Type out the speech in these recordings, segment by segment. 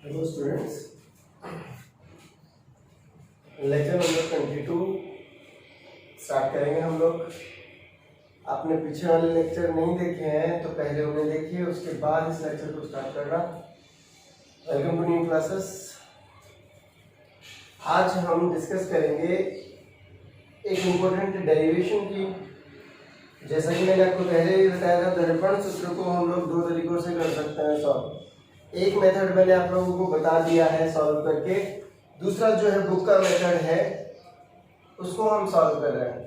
Hello students, lecture number 22 start करेंगे हम लोग। आपने पीछे वाले लेक्चर नहीं देखे हैं तो पहले उन्हें देखिए, उसके बाद इस लेक्चर को स्टार्ट करना। Welcome to new classes. आज हम डिस्कस करेंगे एक इम्पोर्टेंट डेरिवेशन की। जैसा कि मैंने आपको पहले भी बताया था, दर्पण सूत्र को हम लोग दो तरीकों से कर सकते हैं सॉल्व। एक मेथड मैंने आप लोगों को बता दिया है सॉल्व करके, दूसरा जो है बुक का मेथड है उसको हम सॉल्व कर रहे हैं।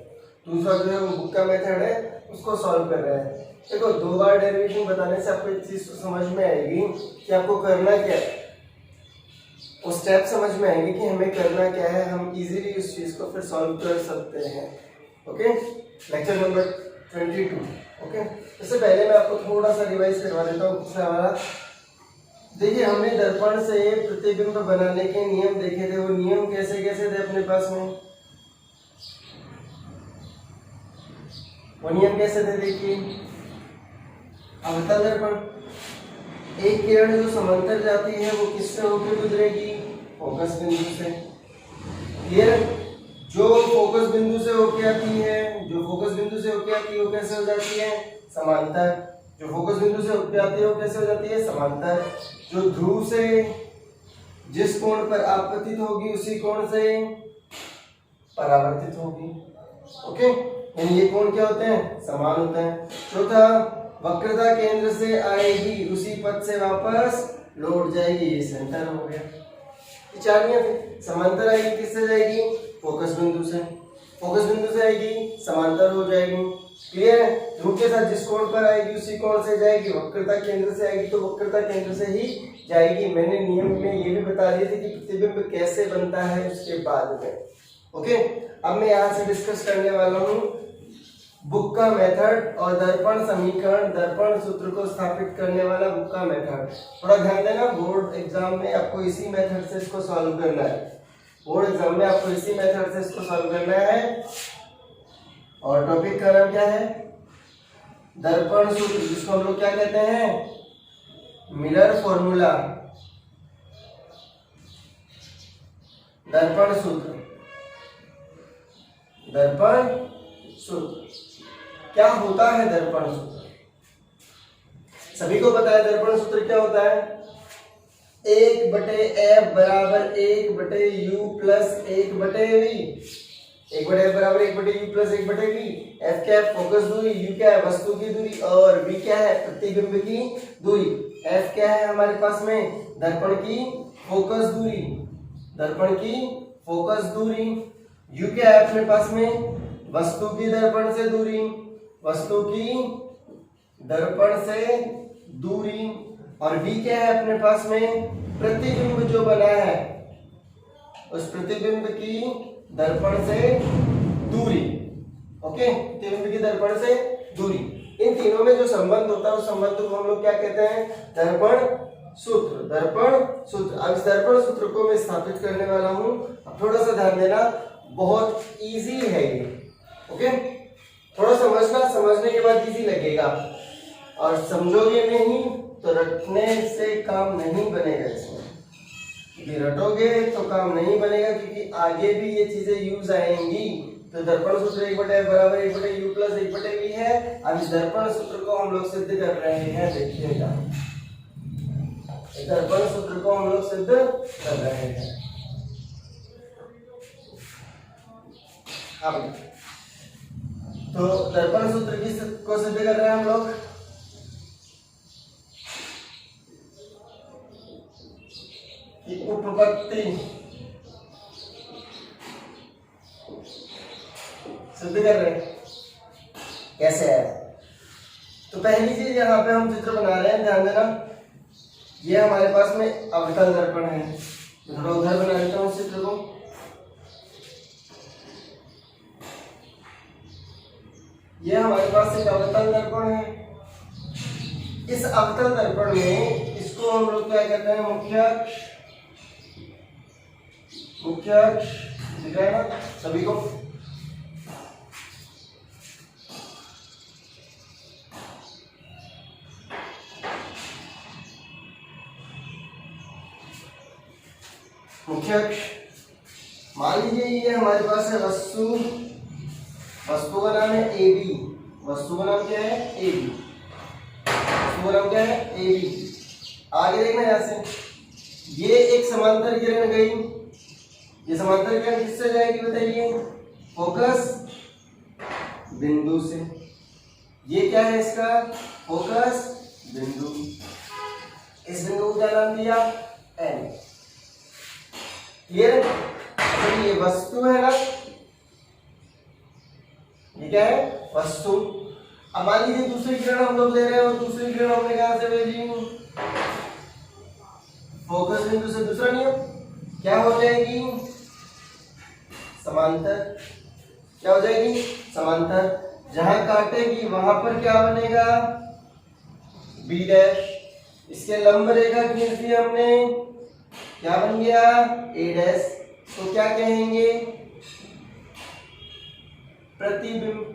दूसरा जो है वो बुक का मेथड है उसको सॉल्व कर रहे हैं। देखो, दो बार डेरिवेशन बताने से आपको एक चीज समझ में आएगी कि आपको करना क्या है। वो स्टेप समझ में आएंगे कि हमें करना क्या है, हम इजीली उस चीज को फिर सॉल्व कर सकते हैं। Okay, lecture number 22। ओके, इससे पहले मैं आपको थोड़ा सा रिवाइज करवा देता हूँ पिछला वाला। देखिए, हमने दर्पण से प्रतिबिंब बनाने के नियम देखे थे। वो नियम कैसे कैसे थे अपने पास में? वो नियम कैसे थे? देखिए, अवतल दर्पण, एक किरण जो समांतर जाती है वो किससे होकर गुजरेगी? फोकस बिंदु से। क्लियर? जो फोकस बिंदु से होकर आती है, जो फोकस बिंदु से होकर आती है वो कैसे हो जाती है? समांतर। जो फोकस बिंदु से होकर आती है वो कैसे हो जाती है? समांतर। जो ध्रुव से जिस कोण पर आपतित होगी उसी कोण से परावर्तित होगी। ओके, यानी ये कोण क्या होते हैं? समान होते हैं। चौथा, वक्रता केंद्र से आएगी उसी पथ से वापस लौट जाएगी। ये सेंटर हो गया। चारियां थे। समांतर आएगी, किससे जाएगी? फोकस बिंदु से। फोकस बिंदु से आएगी, समांतर हो जाएगी। क्लियर है? ध्रुव के साथ जिस कोण पर आएगी उसी कोण से जाएगी। वक्रता केंद्र से आएगी तो वक्रता केंद्र से ही जाएगी। मैंने नियम में ये भी बता दिए थे कि प्रतिबिंब कैसे बनता है उसके बाद में। ओके, अब मैं यहाँ से डिस्कस करने वाला हूँ बुक का मेथड और दर्पण समीकरण, दर्पण सूत्र को स्थापित करने वाला बुक का मेथड। थोड़ा ध्यान देना, बोर्ड एग्जाम में आपको इसी मेथड से इसको सॉल्व करना है। बोर्ड एग्जाम में आपको इसी मेथड से इसको सॉल्व करना है। और टॉपिक का नाम क्या है? दर्पण सूत्र, जिसको हम लोग क्या कहते हैं? Mirror formula. दर्पण सूत्र, दर्पण सूत्र क्या होता है? दर्पण सूत्र सभी को पता है। दर्पण सूत्र क्या होता है? 1/f बराबर 1/u प्लस 1/v। 1/f बराबर 1/u प्लस 1/v। f क्या है? फोकस दूरी। u क्या है? वस्तु की दूरी। और v क्या है? प्रतिबिंब की दूरी। f क्या है हमारे पास में? दर्पण की फोकस दूरी। दर्पण की फोकस दूरी। u क्या है अपने पास में? वस्तु की दर्पण से दूरी। वस्तु की दर्पण से दूरी। और v क्या है अपने पास में? प्रतिबिंब जो बना है उस प्रतिबिंब की दर्पण से दूरी। ओके, प्रतिबिंब की दर्पण से दूरी। इन तीनों में जो संबंध होता है उस संबंध को हम लोग क्या कहते हैं? दर्पण सूत्र। दर्पण सूत्र। अब इस दर्पण सूत्र को मैं स्थापित करने वाला हूं। अब थोड़ा सा ध्यान देना, बहुत इजी है ये। ओके, थोड़ा समझना, समझने के बाद इजी लगेगा। और समझोगे नहीं तो रटने से काम नहीं बनेगा। इसमें यदि रटोगे तो काम नहीं बनेगा, क्योंकि आगे भी ये चीजें यूज आएंगी। तो दर्पण सूत्र 1/f बराबर 1/u प्लस 1/v है। अब इस दर्पण सूत्र को हम लोग सिद्ध कर रहे हैं। देखिएगा, दर्पण सूत्र को हम लोग सिद्ध कर रहे हैं। अब तो दर्पण सूत्र को सिद्ध कर रहे हैं हम लोग। उपपत्ति सिद्ध कर रहे हैं। कैसे है? तो पहली चीज यहाँ पे हम चित्र बना रहे हैं, ध्यान देना। ये हमारे पास में अवतल दर्पण है। थोड़ा उधर बना लेता हूँ इस चित्र को। ये हमारे पास एक अवतल दर्पण है। इस अवतल दर्पण में इसको हम लोग क्या कहते हैं? मुख्य अक्ष। मुख्य अक्ष दिख रहा है ना सभी को? मुख्य अक्ष। मान लीजिए ये हमारे पास है वस्तु, वस्तु का नाम है ए बी, वस्तु का नाम क्या है ए बी, वस्तु का नाम क्या है ए बी। आगे देखना यहां से, ये एक समांतर किरण गई, ये समांतर किरण किससे जाएगी बताइए, फोकस बिंदु से। ये क्या है इसका फोकस बिंदु, इस बिंदु को क्या नाम दिया एन। क्लियर है? तो ये वस्तु है ना, ये क्या है वस्तु। अब मान लीजिए दूसरी किरण हम लोग ले रहे हैं और दूसरी किरण हमने कहां से भेजी, फोकस बिंदु से। दूसरा नियम क्या हो जाएगी समांतर, क्या हो जाएगी समांतर। जहां काटेगी वहां पर क्या बनेगा बी डैश, इसके लंब रेखा खींच दी हमने, क्या बन गया ए डैश। तो क्या कहेंगे प्रतिबिंब।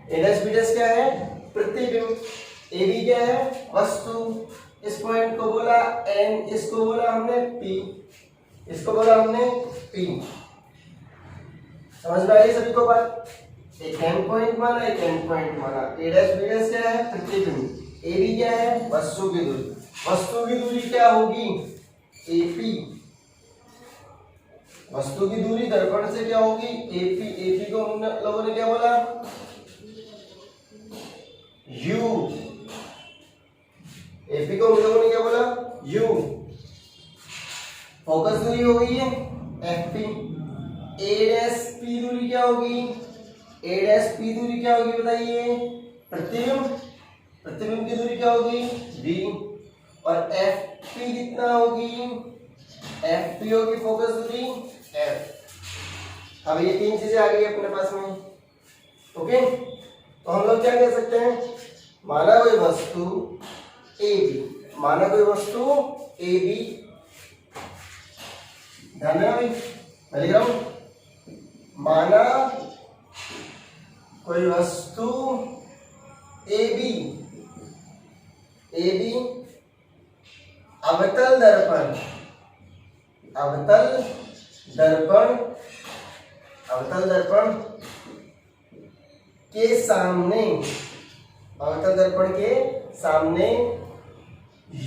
ए डैश बी डैश क्या है प्रतिबिंब, ए बी क्या है वस्तु। इस पॉइंट को बोला एन, इसको बोला हमने पी, इसको बोला हमने पी। समझ में आई सभी को बात। एक एन पॉइंट माना, एक एन पॉइंट माना। ए डैश बी डैश क्या है प्रतिबिंब, ए बी क्या है वस्तु की दूरी। वस्तु की दूरी क्या होगी एपी, वस्तु की दूरी दर्पण से क्या होगी एपी। एपी को हम लोगों ने क्या बोला यू, एपी को हम लोगों ने क्या बोला यू। फोकस दूरी हो गई है एफपी। ए डैश पी दूरी क्या होगी, ए डैश पी दूरी क्या होगी बताइए प्रतिबिंब, प्रतिबिंब की दूरी क्या होगी डी। और एफ पी कितना होगी, एफ पी होगी फोकस दूरी एफ। अब ये तीन चीजें आ गई अपने पास में। ओके, तो हम लोग क्या कह सकते हैं, माना कोई वस्तु ए बी, माना कोई वस्तु ए बी, ध्यान देना भाई मैं लिख रहा हूं, माना कोई वस्तु ए बी, ए बी अवतल दर्पण, अवतल दर्पण, अवतल दर्पण के सामने, अवतल दर्पण के सामने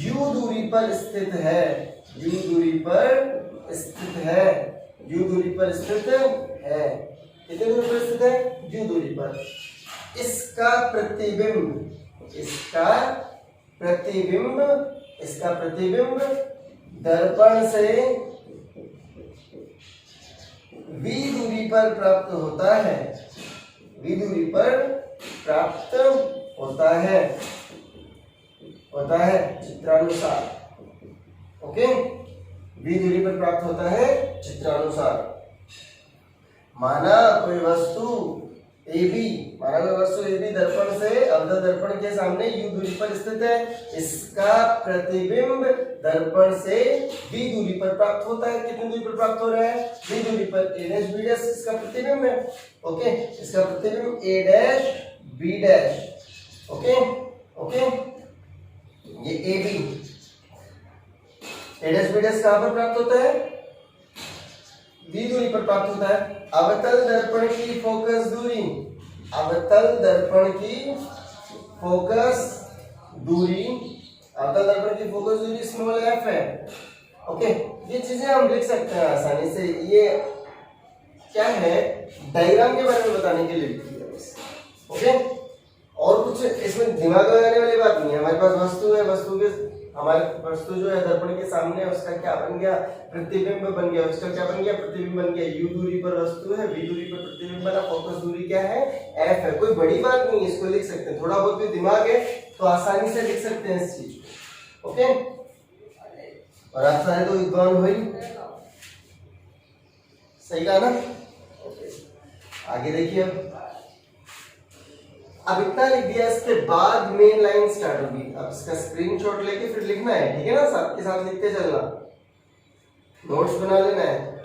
u दूरी पर स्थित है, u दूरी पर स्थित है, u दूरी पर स्थित है। कितनी दूरी पर स्थित है u दूरी पर। इसका प्रतिबिंब, इसका प्रतिबिंब, इसका प्रतिबिंब दर्पण से v दूरी पर प्राप्त होता है, v दूरी पर प्राप्त होता है, होता है चित्रानुसार। ओके, v दूरी पर प्राप्त होता है चित्रानुसार। माना कोई वस्तु ए बी, माना कोई वस्तु ए बी दर्पण से अवतल दर्पण के सामने u दूरी पर स्थित है, इसका प्रतिबिंब दर्पण से v दूरी पर प्राप्त होता है। कितनी दूरी पर प्राप्त हो रहा है v दूरी पर। a डैश b डैश इसका प्रतिबिंब है। ओके, इसका प्रतिबिंब a dash b dash. Okay okay, ये A B, a dash b dash कहां पर प्राप्त होता है v दूरी पर प्राप्त होता है। अवतल दर्पण की फोकस दूरी, अवतल दर्पण की फोकस दूरी, अवतल दर्पण की फोकस दूरी स्मॉल एफ है। ओके, ये चीजें हम लिख सकते हैं आसानी से। ये क्या है डायग्राम के बारे में बताने के लिए लिखी है बस। ओके, और कुछ इसमें दिमाग लगाने वाली बात नहीं है। हमारे पास वस्तु है, वस्तु के हमारे वस्तु जो है दर्पण के सामने है, उसका क्या बन गया प्रतिबिंब बन गया, उसका क्या बन गया प्रतिबिंब बन गया। u दूरी पर वस्तु है, v दूरी पर प्रतिबिंब बना, फोकस दूरी क्या है f है। कोई बड़ी बात नहीं है, इसको लिख सकते हैं। थोड़ा बहुत भी दिमाग है तो आसानी से लिख सकते हैं इस चीज को। ओके, और आप सारे तो विद्वान हो ही, सही कहा ना। ओके, आगे देखिए। अब इतना लिख दिया, इसके बाद मेन लाइन स्टार्ट होगी। अब इसका स्क्रीनशॉट लेके फिर लिखना है, ठीक है ना, साथ के साथ लिखते चलना, नोट्स बना लेना है।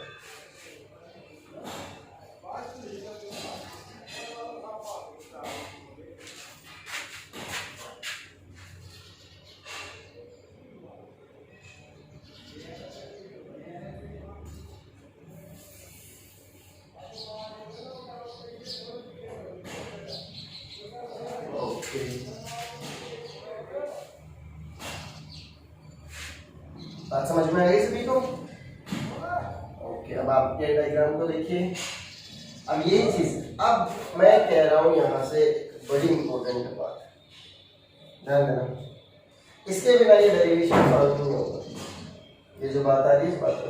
बात समझ में आ गई सभी को? ओके, अब आपके डायग्राम को देखिए। अब यही चीज अब मैं कह रहा हूं यहां से बड़ी इंपॉर्टेंट बात, ध्यान देना, इसके बिना ये डेरिवेशन सॉल्व नहीं होगा। ये जो बात आ रही है इस बात को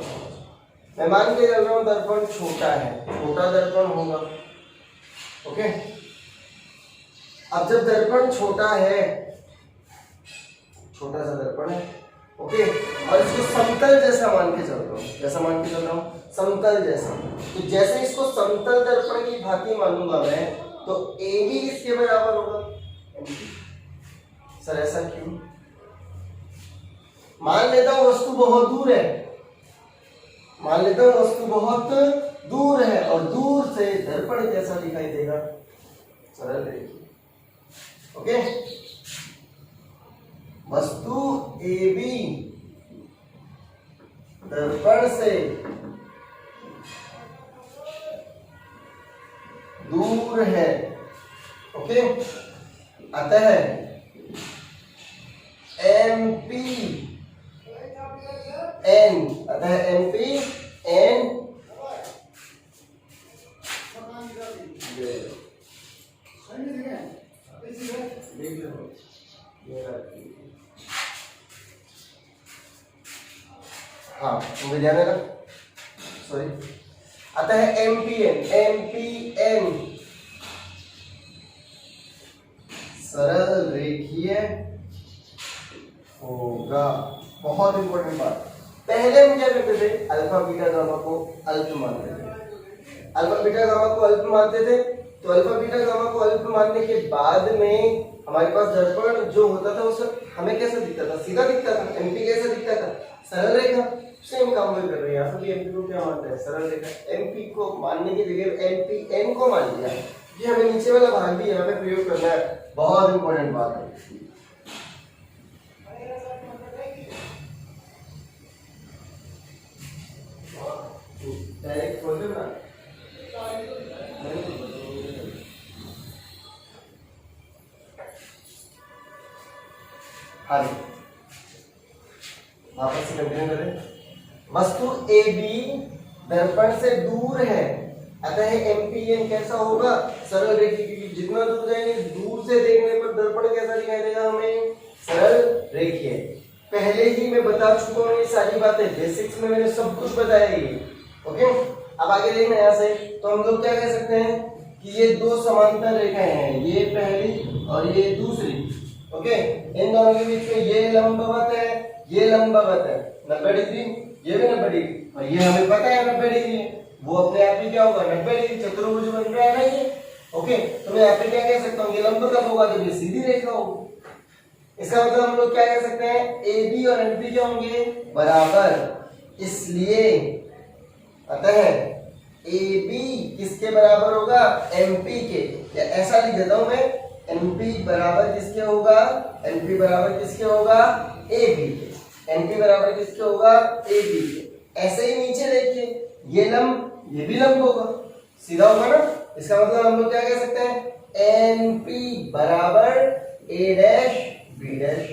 मैं मान के चल रहा हूं दर्पण छोटा है, छोटा दर्पण होगा। ओके, अब जब दर्पण छोटा है, छोटा सा दर्पण है, ओके, और इसको समतल जैसा मान के चल रहा हूं, जैसा मान के चल रहा हूं समतल जैसा, तो जैसे इसको समतल दर्पण की भांति मानूंगा मैं, तो ए भी इसके बराबर होगा। सर ऐसा क्यों? मान लेता हूं वस्तु बहुत दूर है, मान लेता हूं वस्तु बहुत दूर है, और दूर से दर्पण कैसा दिखाई देगा? सरल देखिए। ओके, वस्तु ए बी दर्पण से दूर है। ओके, अतः एम पी एन, अतः एम पी एन हाँ मुझे ध्यान देना, सॉरी, अतः एम पी एन सरल रेखीय होगा। बहुत इंपॉर्टेंट बात, पहले हम क्या करते थे? अल्फा बीटा गामा को अल्प मानते थे, अल्फा बीटा गामा को अल्प मानते थे, तो अल्फा बीटा गामा को अल्प मानने के बाद में हमारे पास दर्पण जो होता था उस हमें कैसा दिखता था? सीधा दिखता था। एमपी कैसा दिखता था? सरल रेखा। सेम काम वही कर रहे हैं, यहाँ पर एमपी को क्या मानते हैं? सरल रेखा। एमपी को मानने की जगह एमपी एन को मान लिया। ये हमें नीचे वाला भाग भी यहाँ पे प्रयोग करना है, बहुत इंपॉर्टेंट बात है। डायरेक्ट खोल दे ना, वापस से कंटिन्यू करें। वस्तु ए बी दर्पण से दूर है, अतः एमपीएन कैसा होगा? सरल रेखीय, क्योंकि जितना दूर जाएंगे दूर से देखने पर दर्पण कैसा दिखाई देगा हमें? सरल रेखीय। पहले ही मैं बता चुका हूँ ये सारी बातें, बेसिक्स में मैंने सब कुछ बताया ये। ओके, अब आगे देखना यहाँ से, तो हम लोग क्या कह सकते हैं कि ये दो समांतर रेखाएं हैं, ये पहली और ये दूसरी। ओके, इन दोनों के बीच में ये लंबवत है, ये लंबवत है 90 डिग्री, ये भी 90 डिग्री, और ये हमें पता है 90 डिग्री है, वो अपने आप ही क्या होगा? 90 डिग्री चतुर्भुज बन रहा है ना ये। ओके, तो मैं यहाँ पे क्या कह सकता हूँ? ये लंब कब होगा? जब ये सीधी रेखा होगी। इसका मतलब हम लोग क्या कह सकते हैं? ए बी और एन पी क्या होंगे? बराबर। इसलिए अतः ए बी किसके बराबर होगा? एम पी के, या ऐसा लिख देता हूं मैं, एम पी बराबर किसके होगा? एम पी बराबर किसके होगा? ए बी के। एम पी बराबर किसके होगा? ए बी के। ऐसे ही नीचे देखिए, ये लंब ये भी लंब होगा, सीधा होगा ना। इसका मतलब हम लोग क्या कह सकते हैं? एन पी बराबर A dash B dash,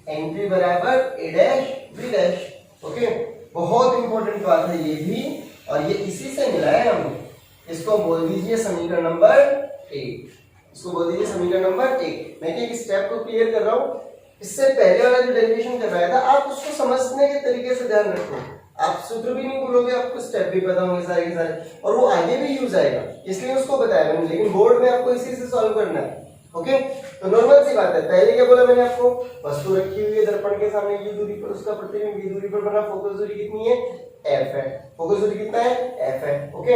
N P बराबर A dash B dash. Okay, बहुत इंपॉर्टेंट बात है ये भी, और ये इसी से मिला है हमने। इसको बोल दीजिए समीकरण नंबर 1, इसको बोल दीजिए समीकरण नंबर 1। मैं एक स्टेप को क्लियर कर रहा हूँ, इससे पहले वाला जो डेरिवेशन कर रहा था आप उसको समझने के तरीके से ध्यान रखो। आप सूत्र भी नहीं भूलोगे, आपको स्टेप भी पता होंगे सारे के सारे, और वो आगे भी यूज आएगा, इसलिए उसको बताया मैंने, लेकिन बोर्ड में आपको इसी से सॉल्व करना है। ओके, तो नॉर्मल सी बात है। पहले क्या बोला मैंने आपको? वस्तु रखी हुई है दर्पण के सामने u दूरी पर, उसका प्रतिबिंब v दूरी पर बना, फोकस दूरी कितनी है? f है। फोकस दूरी कितना है? f है। ओके,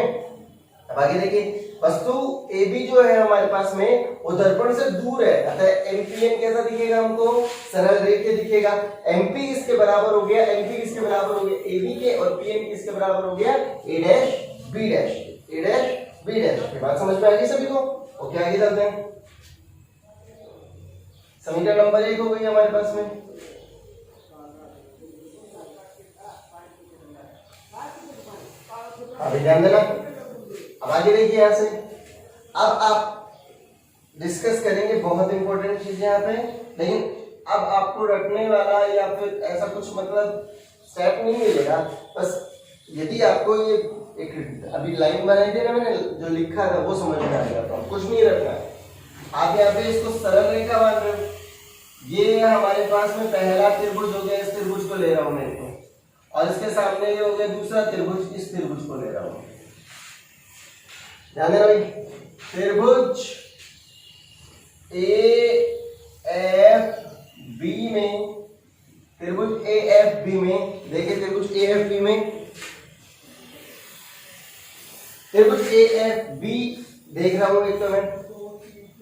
अब आगे देखिए, वस्तु ए बी जो है हमारे पास में वो दर्पण से दूर है, अतः एमपीएन कैसा दिखेगा हमको? सरल रेखीय दिखेगा। एमपी किसके बराबर हो गया? एमपी किसके बराबर हो गया? ए बी के, और पीएन किसके बराबर हो गया? ए डैश बी डैश, ए डैश बी डैश। ये बात समझ में आ गई सभी को? ओके, आगे चलते हैं। समीकरण नंबर 1 हो गई हमारे पास में। अभी ध्यान देना, अब आगे देखिए यहां से। अब आप डिस्कस करेंगे, बहुत इंपॉर्टेंट चीज यहाँ पे। लेकिन अब आपको रटने वाला या फिर ऐसा कुछ मतलब सेट नहीं मिलेगा। बस यदि आपको ये एक अभी लाइन बनाई थी ना मैंने, जो लिखा था वो समझ में आ गया, तो कुछ नहीं रखना है। आप यहाँ पे इसको सरल रेखा मान रहे हो, ये हमारे पास में पहला त्रिभुज हो गया, इस त्रिभुज को ले रहा हूं मैं इसको, और इसके सामने ये हो गया दूसरा त्रिभुज, इस त्रिभुज को ले रहा हूं। ध्यान देना भाई, त्रिभुज ए एफ बी में, त्रिभुज ए एफ बी में, देखिए त्रिभुज ए एफ बी में, त्रिभुज ए एफ बी देख रहा हूं एक तो मैं।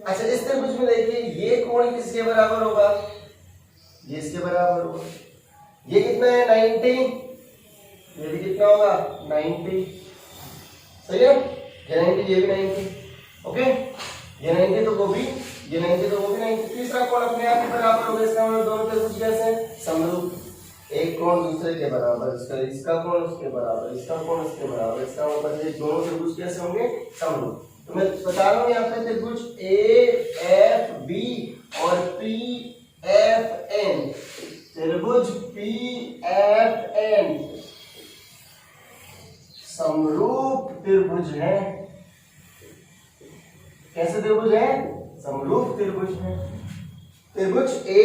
अच्छा, इस त्रिभुज में देखिए ये कोण किसके बराबर होगा, ये इसके बराबर होगा। ये कितना है 90, ये भी कितना होगा 90, सही है। ये 90, ये भी 90, ओके। ये 90 तो वो भी, ये 90 तो वो भी 90। तीसरा कोण अपने आप के बराबर होगा, इसका मतलब दोनों त्रिभुज कैसे हैं, समरूप। एक कोण दूसरे के बराबर, इसका कोण उसके बराबर, इसका कोण इसके बराबर, इसका मतलब ये दोनों त्रिभुज कैसे होंगे, समरूप। तो मैं बता रहा हूं यहाँ पे त्रिभुज ए एफ बी और पी एफ एन, त्रिभुज पी एफ एन समरूप त्रिभुज है। कैसे त्रिभुज है, समरूप त्रिभुज है। त्रिभुज ए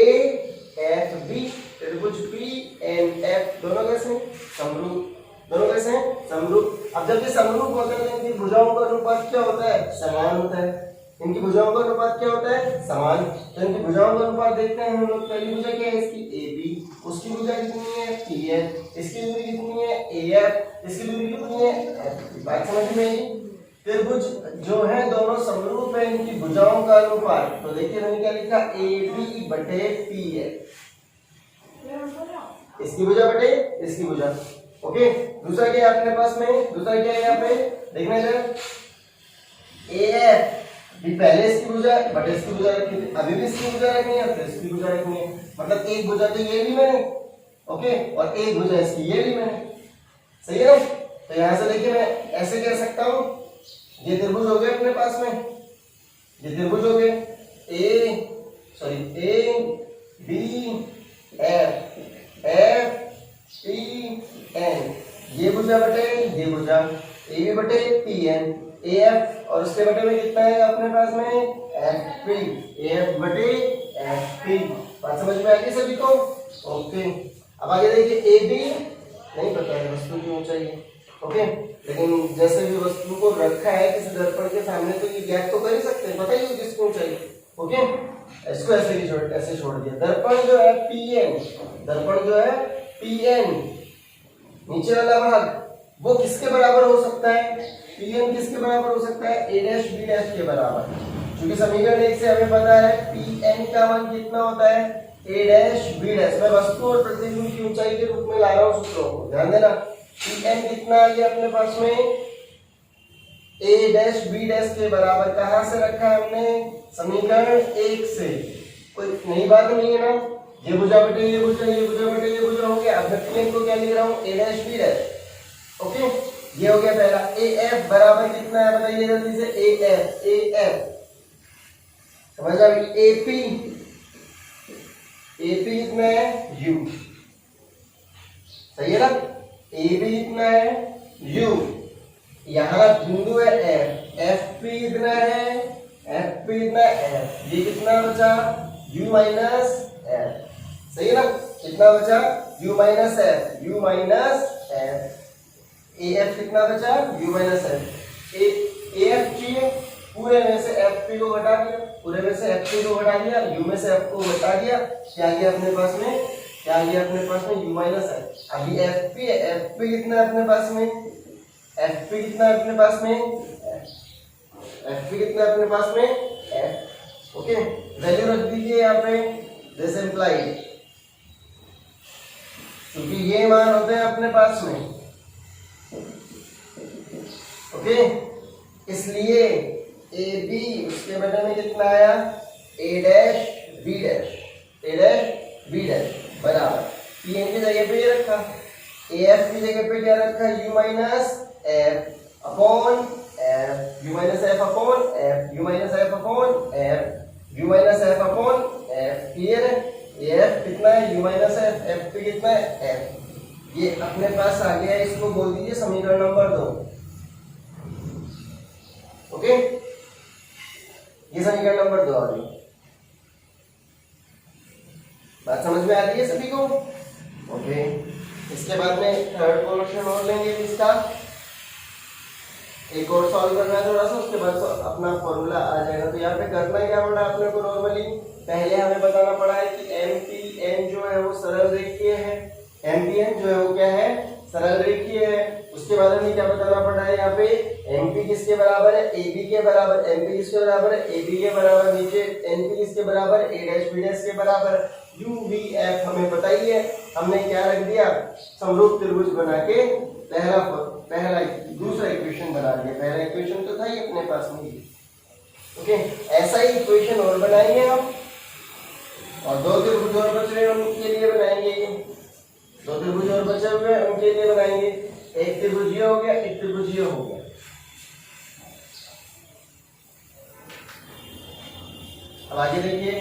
एफ बी, त्रिभुज पी एन एफ, दोनों कैसे समरूप, दोनों कैसे हैं समरूप। अब जब ये समरूप होते हैं तो इनकी भुजाओं का अनुपात क्या होता है, समान होता है। इनकी भुजाओं का अनुपात क्या होता है, समान। तो इनकी भुजाओं का अनुपात देखते हैं हम लोग। पहली भुजा क्या है इसकी, ए बी, उसकी भुजा कितनी है, पी एन, इसकी दूरी कितनी है, ए एफ, इसकी दूरी कितनी है, एफ। बात समझ में आई। त्रिभुज जो है दोनों समरूप है, इनकी भुजाओं का अनुपात, तो देखिए मैंने क्या लिखा, ए बी बटे पी एन, इसकी भुजा बटे इसकी भुजा, ओके। दूसरा क्या है अपने पास में, दूसरा क्या है यहाँ पे देखना जरा, ए एफ भी पहले इसकी भुजा बटे इसकी भुजा रखनी थी, अभी भी इसकी भुजा रखनी है, फिर इसकी भुजा रखनी है। मतलब एक भुजा तो ये ली मैंने, ओके, और एक भुजा इसकी ये ली मैंने, सही है ना। तो यहां से देखिए मैं ऐसे कह सकता हूं, ये त्रिभुज हो गए अपने पास में, ये त्रिभुज हो गए A B F F P N, ये भुजा बटे ये भुजा, ए बी बटे पी एन, ए एफ और उसके बटे में कितना है अपने पास में, एफ पी, ए एफ बटे एफ पी। बात समझ में आ गई सभी को, ओके। अब आगे देखिए, ए बी नहीं पता है वस्तु की ऊंचाई है, ओके, लेकिन जैसे भी वस्तु को रखा है किसी दर्पण के सामने तो ये ज्ञात तो कर ही सकते हैं, पता ही होगी इसकी ऊंचाई, ओके। इसको ऐसे छोड़ दिया। दर्पण जो है पी एन, दर्पण जो है पी एन, नीचे वाला भाग वो किसके बराबर हो सकता है, पी एन किसके बराबर हो सकता है, ए डैश बी डैश के बराबर। क्योंकि समीकरण 1 से हमें पता है पी एन का मान कितना होता है, ए डैश बी डैश। मैं वस्तु और प्रतिबिंब की ऊंचाई के रूप में ला रहा हूं सूत्रों को, ध्यान देना। पी एन कितना आ गया अपने पास में, ए डैश बी डैश के बराबर। कहां से रखा है हमने, समीकरण 1 से, कोई नई बात नहीं है ना। ये भुजा बटे ये भुजा, ये भुजा बटे ये भुजा हो गया। अब मैं पी एन को क्या लिख रहा हूं, ए डैश बी डैश, ओके। ये हो गया पहला। ए एफ बराबर कितना है बताइए जल्दी से, ए एफ, ए एफ समझ आ गई। ए पी, ए पी कितना है, यू, सही है ना। ए बी कितना है, यू, यहां बिंदु है एफ, एफ पी कितना है, एफ पी कितना है, एफ, ये कितना बचा, यू माइनस एफ, सही है ना। कितना बचा, you minus F, you minus F. A F कितना बचा, you minus F. A F चाहिए, पूरे में से एफ पी को घटा दिया, पूरे में से एफ पी को घटा दिया, यू में से एफ को घटा दिया, क्या गया अपने पास में, क्या गया अपने पास में, यू माइनस एफ। अभी एफ पी है, एफ पी कितना है अपने पास में, एफ पी कितना है अपने पास में, एफ पी कितना है अपने पास में, एफ, ओके। वैल्यू रख दीजिए यहाँ पे, दिस इम्प्लाइड, क्योंकि ये मान होते हैं अपने पास में, ओके। इसलिए ए बी उसके बटे में कितना आया, ए डैश बी डैश, ए डैश बी डैश बराबर पी एन की जगह पे ये रखा, ए एफ की जगह पे क्या रखा, you minus F upon F you minus F upon F you minus F upon F you minus F upon F. Clear है? ये एफ कितना है? यू माइनस एफ, एफ पे कितना है? एफ। ये अपने पास आ गया, इसको बोल दीजिए समीकरण नंबर 2। ओके, ये समीकरण नंबर 2 आ गई। बात समझ में आ रही है सभी को? ओके, इसके बाद में थर्ड क्वेश्चन और लेंगे इसका, एक और सॉल्व करना है थोड़ा सा, उसके बाद अपना फॉर्मूला आ जाएगा। तो यहाँ पे करना क्या पड़ा अपने को? नॉर्मली पहले हमें बताना पड़ा है कि एमपीएन जो है वो सरल रेखीय है। एमपीएन जो है वो क्या है? सरल रेखीय है। उसके बाद हमें क्या बताना पड़ा है यहाँ पे? एमपी किसके बराबर है? एबी के बराबर। एमपी किसके बराबर है? एबी के बराबर। नीचे एनपी किसके बराबर? ए डैश बी डैश के बराबर। यू वी एफ हमें पता ही है। हमने क्या रख दिया? समरूप त्रिभुज बना के पहला दूसरा इक्वेशन बना दिया। पहला इक्वेशन तो था ही अपने पास में। ओके, ऐसा ही इक्वेशन और बनाएंगे हम, और दो त्रिभुज और बच रहे हैं उनके लिए बनाएंगे। दो त्रिभुज और बचे हुए हैं उनके लिए बनाएंगे। एक त्रिभुज ये हो गया, एक त्रिभुज ये हो गया। अब आगे देखिए,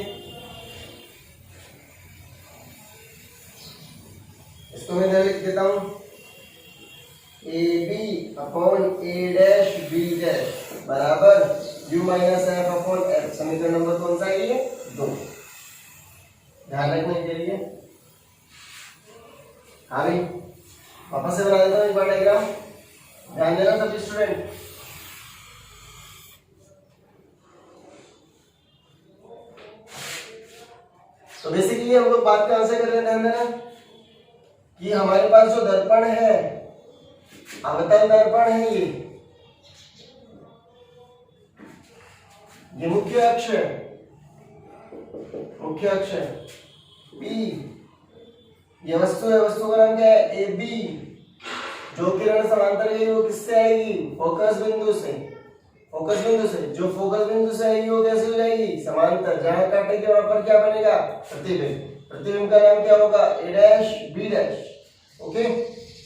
इसको मैं लिख देता हूं, A B upon A dash B dash बराबर U minus F upon F. समीकरण नंबर कौन सा है? ये 2। ध्यान रखने के लिए। हाँ भाई, वापस से बना देता हूँ एक बार डायग्राम, ध्यान देना सभी स्टूडेंट। तो बेसिकली हम लोग बात कहां से कर रहे हैं? ध्यान देना कि हमारे पास जो दर्पण है, अवतल दर्पण है, ये मुख्य अक्ष है, मुख्य अक्ष है बी। ये वस्तु है, वस्तु का नाम क्या है? A B. जो किरण समांतर है वो किससे आएगी? फोकस बिंदु से। फोकस बिंदु से, जो फोकस बिंदु से आएगी वो कैसे हो जाएगी? समांतर। जहां काटेंगे वहां पर क्या बनेगा? प्रतिबिंब। प्रतिबिंब का नाम क्या होगा? ए डैश बी डैश। ओके,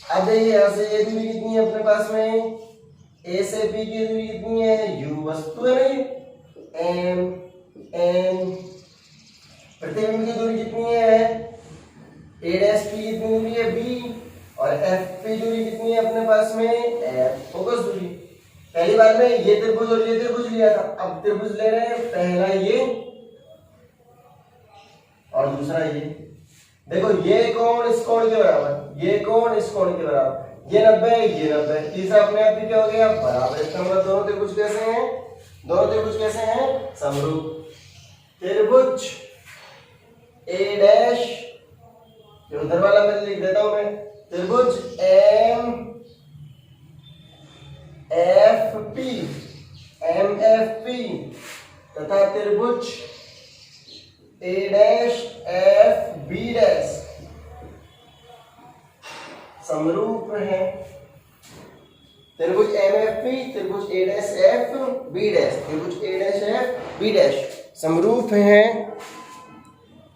अब देखिए यहाँ से ये दूरी कितनी है अपने पास में? ए से बी की दूरी कितनी है? यू वस्तु है नहीं, एम एन। प्रतिबिंब की दूरी कितनी है? ए डैश पी कितनी दूरी है? बी। और एफ पी दूरी कितनी है अपने पास में? एफ, फोकस दूरी। पहली बार में ये त्रिभुज और ये त्रिभुज लिया था, अब त्रिभुज ले रहे हैं, पहला ये और दूसरा ये। देखो ये कोण इस कोण के बराबर, ये कोण इस कोण के बराबर, ये 90 ये 90। तीसरा अपने आप ही क्या हो गया? बराबर। इसका मतलब दोनों त्रिभुज कैसे हैं? दोनों त्रिभुज कैसे हैं? समरूप। त्रिभुज ए डैश, उधर वाला मैं लिख देता हूं मैं, त्रिभुज एम एफ पी तथा त्रिभुज ए डैश एफ बी डैश समरूप है। त्रिभुज एम एफ पी, त्रिभुज ए डैश एफ बी डैश, त्रिभुज ए डैश एफ बी डैश समरूप है।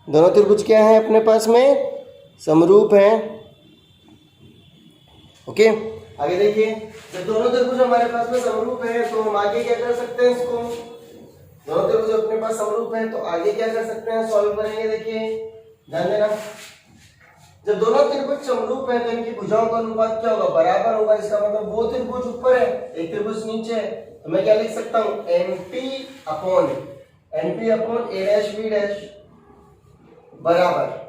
दोनों त्रिभुज क्या है अपने पास में? समरूप है। ओके, आगे देखिए, जब दोनों त्रिभुज हमारे पास में समरूप है तो हम आगे क्या कर सकते हैं? इसको, दोनों त्रिभुज अपने पास समरूप है तो आगे क्या कर सकते हैं? सॉल्व करेंगे। देखिए ध्यान देना, जब दोनों त्रिभुज समरूप है तो इनकी भुजाओं का अनुपात क्या होगा? बराबर होगा। इसका मतलब वो त्रिभुज ऊपर है, एक त्रिभुज नीचे है, तो मैं क्या लिख सकता हूं? NP upon A dash B dash बराबर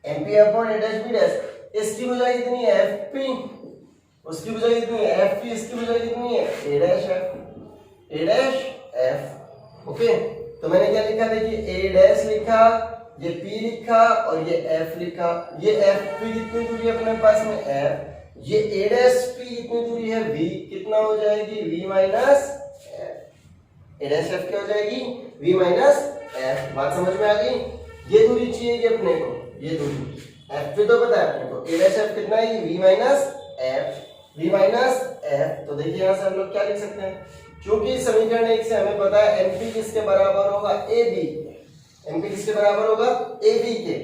NP upon A dash B dash. इसकी भुजाएं कितनी है? एफ पी, उसकी भुजाएं कितनी है? एफ पी, इसकी भुजाएं कितनी है? ए dash F, A dash F. Okay, तो मैंने क्या लिखा? देखिए ए डैश लिखा, ये पी लिखा और ये एफ लिखा। ये एफ पी कितनी दूरी है अपने पास में? एफ। ये ए डैश पी कितनी दूरी है? वी। कितना हो जाएगी? V minus F. A dash F क्या हो जाएगी? V minus F. बात समझ में आ गई? ये दूरी चाहिए अपने को, ये दूरी एफ पी तो पता है अपने को। ए डैश एफ कितना है? V minus F, V minus F. तो देखिए यहाँ से हम लोग क्या लिख सकते हैं? क्योंकि समीकरण 1 से हमें पता है एनपी किसके बराबर होगा? A B. एनपी किसके बराबर होगा? ए बी के।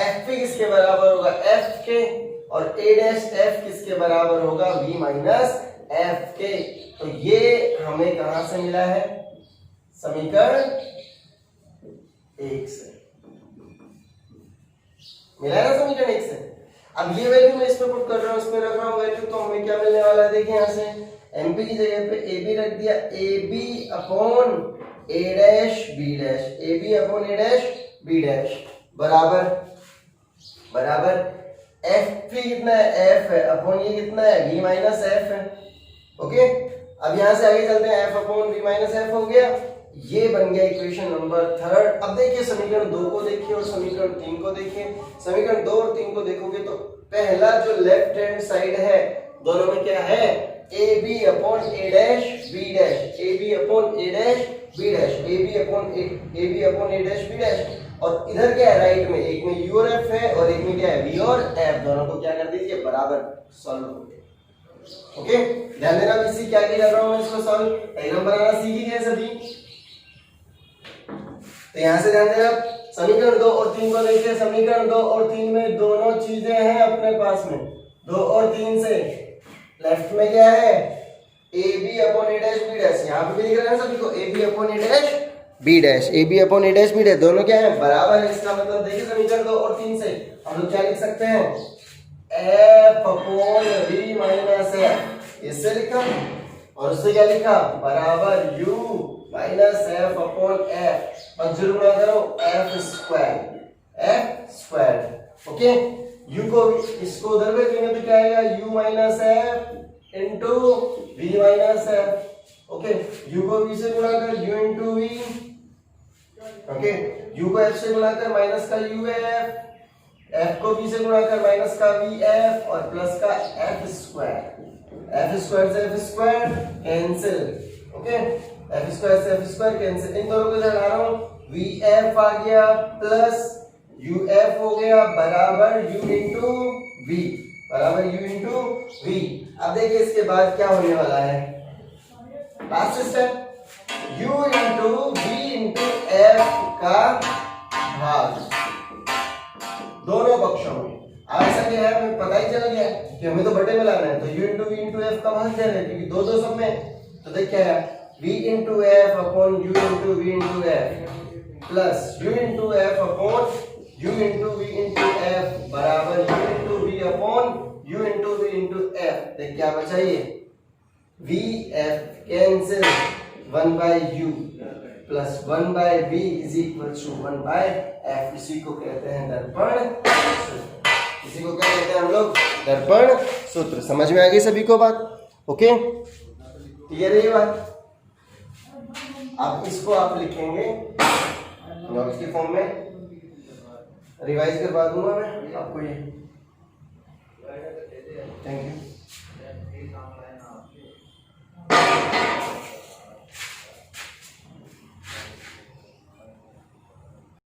एफ पी किसके बराबर होगा? एफ के। और ए डैश एफ किसके बराबर होगा? वी माइनस एफ के। तो ये हमें कहां से मिला है? समीकरण 1 से मिला है ना, समीकरण 1 से। अब ये वैल्यू मैं इसमें पुट कर रहा हूं, इसमें रख रहा हूं वैल्यू, तो हमें क्या मिलने वाला है? देखिए यहां से एमपी की जगह पे ए बी रख दिया, A B upon A dash B dash, A B upon A dash B dash बराबर बराबर एफ पी कितना है? एफ है, अपॉन ये कितना है? वी माइनस एफ है। ओके, अब यहां से आगे चलते हैं, F upon V minus F हो गया, ये बन गया इक्वेशन नंबर 3। अब देखिए समीकरण 2 को देखिए और समीकरण 3 को देखिए। समीकरण 2 और 3 को देखोगे तो पहला जो लेफ्ट हैंड साइड है दोनों में क्या है? A B upon A dash B dash, A B upon A dash B dash, A B upon A dash B dash. और इधर क्या है? राइट में एक में यू और एफ है और एक में क्या है? वी और एफ। दोनों को क्या कर दीजिए? बराबर सॉल्व हो गया। ओके, ध्यान देना, मैं इसी क्या कर रहा हूं, इसको सॉल्व डायग्राम बनाना सीख गए सभी। तो यहां से ध्यान देना, समीकरण 2 और 3 को देखिए। समीकरण 2 और 3 में दोनों चीजें हैं अपने पास में। 2 और 3 से लेफ्ट में क्या है? A B upon A dash B dash, यहां पे भी दिख रहा है सभी को, A B upon A dash B dash, A B upon A dash B dash, दोनों क्या है? बराबर है। इसका मतलब देखिए समीकरण 2 और 3 से हम लोग क्या लिख सकते हैं? F upon V minus F, इससे लिखा, और उससे क्या लिखा? बराबर U minus F upon F, और जरूर गुणा करो एफ स्क्वायर। ओके, यू को इसको उधर में देंगे तो क्या आएगा? U minus F into V minus F. Okay, U को वी से गुणा कर U into V. Okay, U को एफ से गुणा कर माइनस का यू एफ, एफ को वी से गुणा कर माइनस का वी एफ, और प्लस का एफ स्क्वायर से F square cancel. Okay, F square से एफ स्क्वायर कैंसिल, इन दोनों को इधर ला रहा हूं, वी एफ आ गया प्लस यू एफ हो गया बराबर यू इंटू वी, बराबर यू इंटू वी। अब देखिए इसके बाद क्या होने वाला है? Last step, u into V into F का भाग दोनों पक्षों में। ऐसा क्या है, हमें पता ही चला गया कि हमें तो बटे में लाना है, तो u into V into F का भाग क्या है? क्योंकि दो दो सब में, तो देख क्या है? v into F upon u into V into F plus u into F upon u into V into F बराबर u into V upon u into V into F. देख क्या बचा? ये v f cancel, 1 by u प्लस 1 by v is equal to 1 by f। इसी को कहते हैं दर्पण सूत्र। इसी को क्या कहते हैं हम लोग? दर्पण सूत्र। समझ में आ गई सभी को बात? ओके, क्लियर है ये बात? अब इसको आप लिखेंगे नोट्स की फॉर्म में, रिवाइज करवा दूंगा मैं आपको ये। Thank you.